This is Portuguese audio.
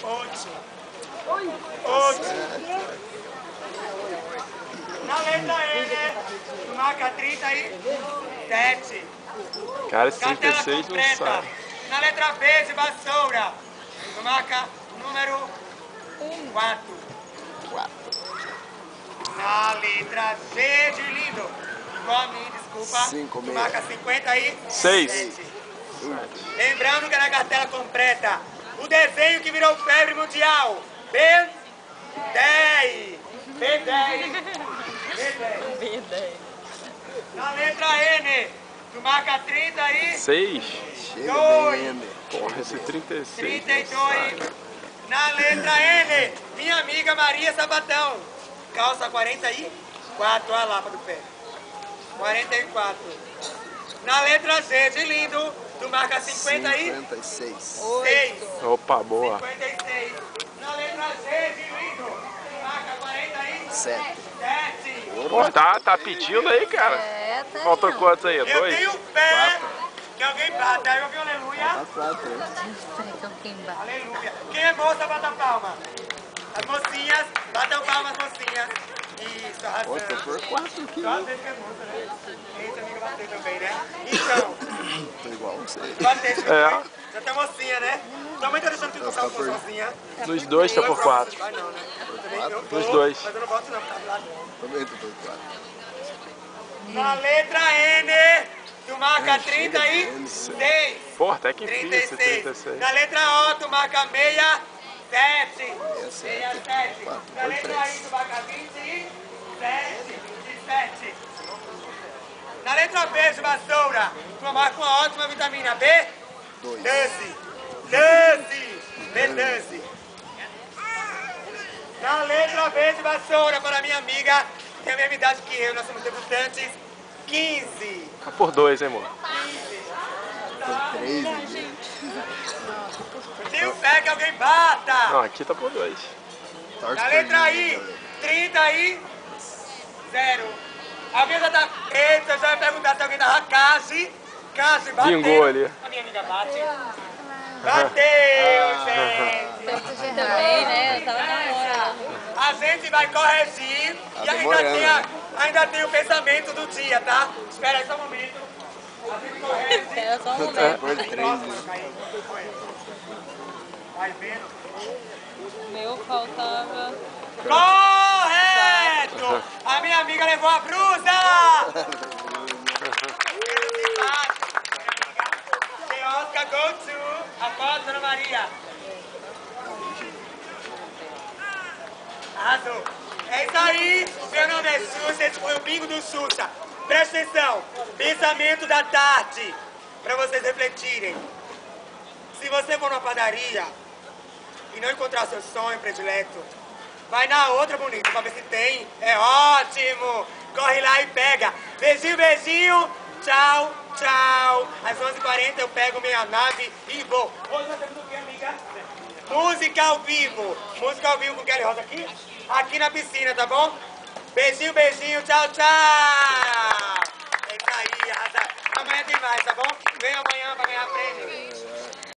8. 8. Na letra N, tu marca 37. Cara, esse 36 não sai. Na letra B de vassoura, tu marca número 4. Na letra C de lindo, igual a mim, desculpa, tu marca 56. Lembrando que na cartela completa, o desenho que virou febre mundial, B10. B10. Na letra N, tu marca 36. Porra, esse 36. 32. Na letra N, minha amiga Maria Sabatão. Calça 44, a lapa do pé. 44. Na letra Z de lindo, tu marca 56. Opa, boa. 56. Na letra Z de lindo, tu marca 47. Pô, tá pedindo aí, cara. Tá. Falta quantos aí? Eu 2? tenho fé que alguém bata. Aí eu vi aleluia. Aleluia. Quem é moça, bata palma. As mocinhas, batam palmas, mocinhas. Isso, arrasando. Nossa, por 4 aqui. Só às vezes que é moça, né? Esse amigo bateu também, né? Então. Tô igual você. Bateu, já tem mocinha, né? Tua mãe tá deixando tu tocar uma sozinha. Nos dois tá por 4. Vai não, né? Nos dois. Mas eu não boto não, tá do lado. Também tô por 4. Na letra N, tu marca 36. Porra, até que enfim esse 36. Na letra O, tu marca 67. 67. Na letra I, tu marca 27. 27. Na letra B de vassoura, tu marca uma ótima vitamina B. 12. B12. Na letra B de vassoura, para minha amiga, que tem a mesma idade que eu, nós somos debutantes, 15. Tá por 2, hein, amor? 15. Por 3, gente. Tenho fé que alguém bata. Não, aqui tá por 2. Na letra I, 30 e 0. Alguém já tá... Eita, eu já ia perguntar se alguém tava Casi. Casi, bateu. Vingou ali. A minha amiga bate. Bateu, gente. Também, né? Eu tava na hora. A gente vai corrigir e ainda tem o pensamento do dia, tá? Espera aí só um momento. A gente corrige. Espera só um momento. Por 3, Vai vendo? O meu faltava... Correto! A minha amiga levou a brusa! Tem Oscar, go to. Acorda, Dona Maria. Arrasou. É isso aí. Meu nome é Xuxa. Esse foi o bingo do Xuxa. Presta atenção. Pensamento da tarde. Pra vocês refletirem. Se você for numa padaria e não encontrar seu sonho predileto, vai na outra bonita pra ver se tem. É ótimo. Corre lá e pega. Beijinho, beijinho. Tchau, tchau. Às 11h40 eu pego minha nave e vou. Hoje nós temos o que, amiga? Música ao vivo. Música ao vivo com Kelly Rosa aqui? Aqui na piscina, tá bom? Beijinho, beijinho. Tchau, tchau. É isso aí, arrasa. Amanhã tem mais, tá bom? Vem amanhã pra ganhar prêmio.